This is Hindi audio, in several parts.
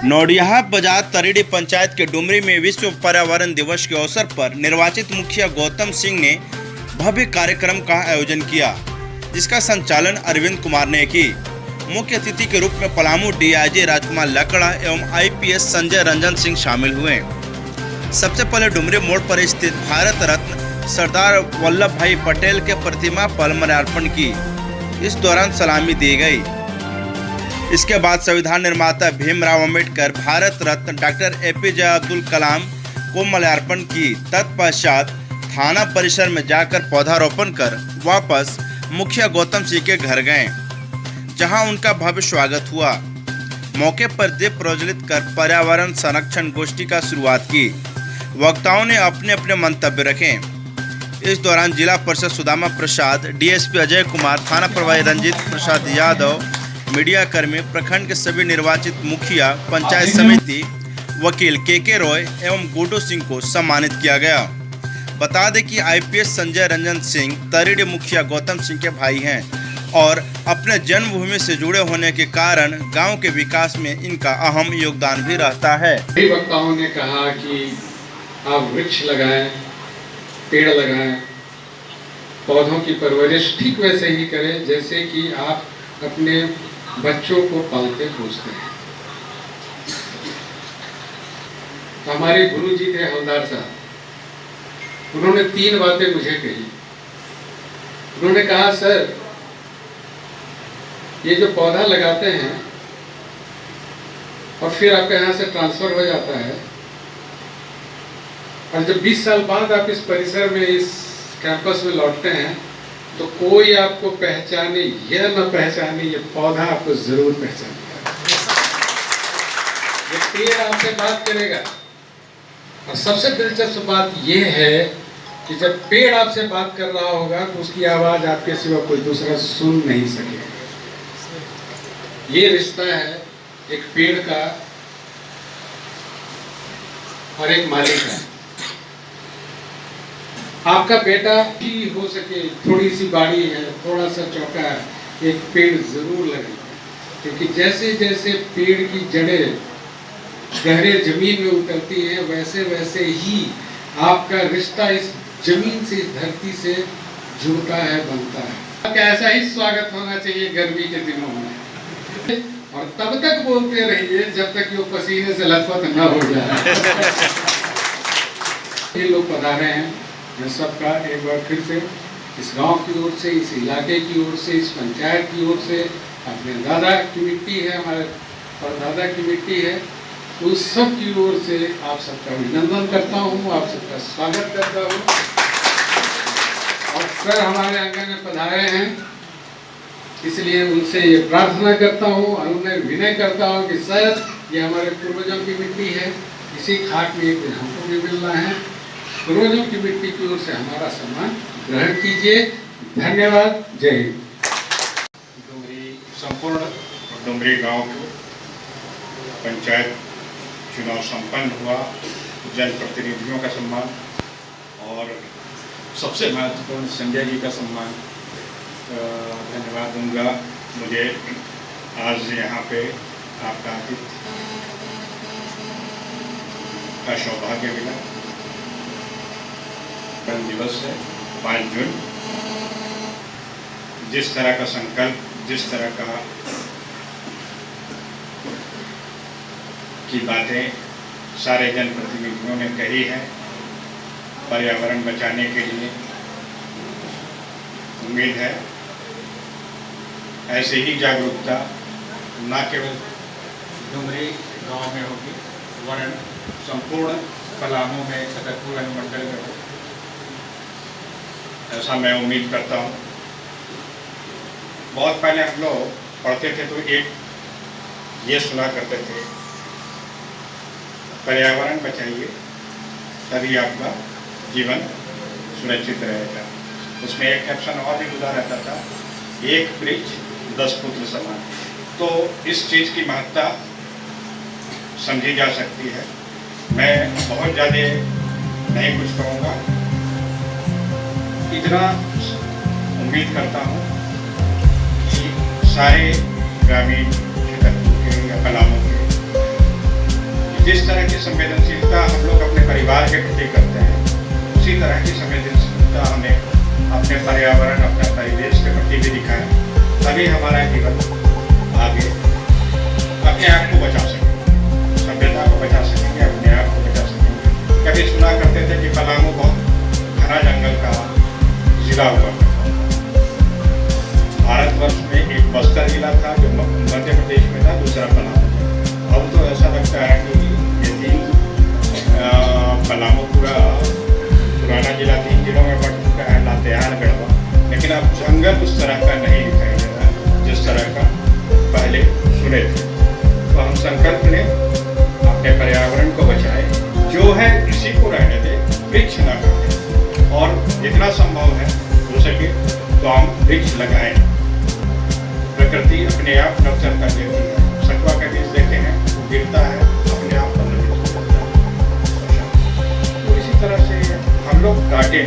नौडियाहा बाजार तरीडी पंचायत के डुमरी में विश्व पर्यावरण दिवस के अवसर पर निर्वाचित मुखिया गौतम सिंह ने भव्य कार्यक्रम का आयोजन किया, जिसका संचालन अरविंद कुमार ने की। मुख्य अतिथि के रूप में पलामू डीआईजी राजकुमार लकड़ा एवं आईपीएस संजय रंजन सिंह शामिल हुए। सबसे पहले डुमरी मोड़ पर स्थित भारत रत्न सरदार वल्लभ भाई पटेल के प्रतिमा पर माल्यार्पण की। इस दौरान सलामी दी गई। इसके बाद संविधान निर्माता भीमराव अंबेडकर, भारत रत्न डॉक्टर एपीजे अब्दुल कलाम को माल्यार्पण की। तत्पश्चात थाना परिसर में जाकर पौधारोपण कर वापस मुखिया गौतम सिंह के घर गए, जहां उनका भव्य स्वागत हुआ। मौके पर दीप प्रज्वलित कर पर्यावरण संरक्षण गोष्ठी का शुरुआत की। वक्ताओं ने अपने अपने मंतव्य रखे। इस दौरान जिला परिषद सुदामा प्रसाद, डीएसपी अजय कुमार, थाना प्रभारी रंजीत प्रसाद यादव, मीडिया कर्मी, प्रखंड के सभी निर्वाचित मुखिया, पंचायत समिति, वकील के रॉय एवं गुड्डू सिंह को सम्मानित किया गया। बता दें कि आईपीएस संजय रंजन सिंह तरीडी मुखिया गौतम सिंह के भाई हैं और अपने जन्मभूमि से जुड़े होने के कारण गांव के विकास में इनका अहम योगदान भी रहता है। कई वक्ताओं ने कहा कि आप वृक्ष लगाएं, पेड़ लगाएं, पौधों की परवरिश ठीक वैसे ही करें जैसे कि आप अपने बच्चों को पालते पोसते हैं। तो हमारे गुरु जी थे हवलदार साहब, उन्होंने 3 बातें मुझे कही। उन्होंने कहा, सर ये जो पौधा लगाते हैं और फिर आपके यहाँ से ट्रांसफर हो जाता है और जब 20 साल बाद आप इस परिसर में, इस कैंपस में लौटते हैं तो कोई आपको पहचाने या न पहचाने, ये पौधा आपको जरूर पहचानेगा। ये पेड़ आपसे बात करेगा। और सबसे दिलचस्प बात यह है कि जब पेड़ आपसे बात कर रहा होगा तो उसकी आवाज आपके सिवा कोई दूसरा सुन नहीं सकेगा। ये रिश्ता है एक पेड़ का और एक माली का। आपका बेटा भी हो सके, थोड़ी सी बाड़ी है, थोड़ा सा चौका है, एक पेड़ जरूर लगे, क्योंकि जैसे जैसे पेड़ की जड़ें गहरे जमीन में उतरती है वैसे वैसे ही आपका रिश्ता इस जमीन से, इस धरती से जुड़ता है, बनता है। आपका ऐसा ही स्वागत होना चाहिए गर्मी के दिनों में, और तब तक बोलते रहिए जब तक वो पसीने से लथपथ न हो जाए। ये लोग पधारे हैं, मैं सबका एक बार फिर से इस गांव की ओर से, इस इलाके की ओर से, इस पंचायत की ओर से, अपने दादा की मिट्टी है, हमारे परदादा की मिट्टी है, तो उस सब की ओर से आप सबका अभिनंदन करता हूँ, आप सबका स्वागत करता हूँ। और सर हमारे आंगन में पधारे हैं, इसलिए उनसे ये प्रार्थना करता हूँ और उन्हें विनय करता हूँ कि सर ये हमारे पूर्वजों की मिट्टी है, इसी खाक में एक दिन हमको भी मिलना है। पूर्वजों की मिट्टी की ओर से हमारा सम्मान ग्रहण कीजिए। धन्यवाद। जय हिंद। डुमरी संपूर्ण डुमरी गांव को पंचायत चुनाव संपन्न हुआ, जनप्रतिनिधियों का सम्मान और सबसे महत्वपूर्ण संजय जी का सम्मान। धन्यवाद दूंगा। मुझे आज यहाँ पे आपका आतिथ्य का सौभाग्य मिला। वन दिवस है 5 जून। जिस तरह का संकल्प, जिस तरह का की बातें सारे जनप्रतिनिधियों ने कही है पर्यावरण बचाने के लिए, उम्मीद है ऐसे ही जागरूकता न केवल डुमरी गांव में होगी वरन संपूर्ण पलामू में, छतरपुर अनुमंडल में होगी, ऐसा मैं उम्मीद करता हूँ। बहुत पहले हम लोग पढ़ते थे तो एक ये सुना करते थे, पर्यावरण बचाइए तभी आपका जीवन सुरक्षित रहेगा। उसमें एक कैप्शन और भी जुड़ा रहता था, एक वृक्ष 10 पुत्र समान। तो इस चीज़ की महत्ता समझी जा सकती है। मैं बहुत ज़्यादा नहीं कुछ कहूँगा, इतना उम्मीद करता हूँ कि सारे ग्रामीण छतरपुर के या पलामू के जिस तरह की संवेदनशीलता हम लोग अपने परिवार के प्रति करते हैं, उसी तरह की संवेदनशीलता हमें अपने पर्यावरण, अपने परिवेश के प्रति भी दिखाएं, तभी हमारा जीवन आगे अपने आप को बचा सकेंगे, सभ्यता को बचा सकेंगे, अपने आप को बचा सकेंगे। कभी सुना करते थे कि पलामू बहुत घना जंगल का जिला हुआ करता था। भारतवर्ष में एक बस्तर जिला था जो मध्य प्रदेश में था, दूसरा पलामू था। अब तो ऐसा लगता है कि ये तीन पलामू पूरा पुराना जिला 3 जिलों में बढ़ चुका है, लातेहार, गढ़वा। लेकिन अब जंगल उस तरह का नहीं दिखाई दे रहा जिस तरह का पहले सुने थे। तो हम संकल्प लें, अपने पर्यावरण को बचाएं, जो है इसी को रहने दें, वृक्ष न काटें, और जितना संभव है हो सके तो हम वृक्ष लगाएं। प्रकृति अपने आप नवचर कर देती है। सखुआ का बीज देखे हैं, गिरता है, अपने आप पनपता है। तो इसी तरह से हम लोग काटें।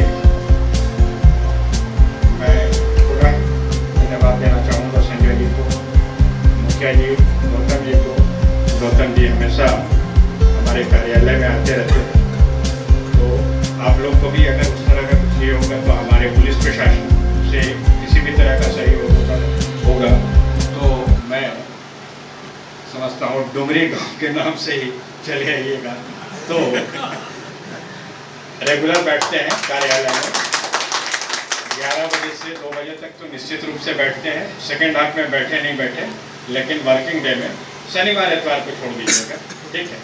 मैं पूरा धन्यवाद देना चाहूँगा संजय जी को, मुखिया जी, गौतम जी को। गौतम जी हमेशा हमारे कार्यालय में आते रहते हैं, तो आप लोग को भी अगर उस तरह का कुछ नहीं होगा तो हमारे पुलिस प्रशासन से किसी भी तरह का सहयोग होगा तो मैं समझता हूँ डुमरी गांव के नाम से ही चले आइएगा। तो रेगुलर बैठते हैं कार्यालय में 11 बजे से 2 बजे तक, तो निश्चित रूप से बैठते हैं। सेकेंड हाफ में बैठे नहीं बैठे, लेकिन वर्किंग डे में शनिवार इतवार को छोड़ दीजिएगा, ठीक है।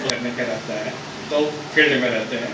करने का रहता है तो फील्ड में रहते हैं।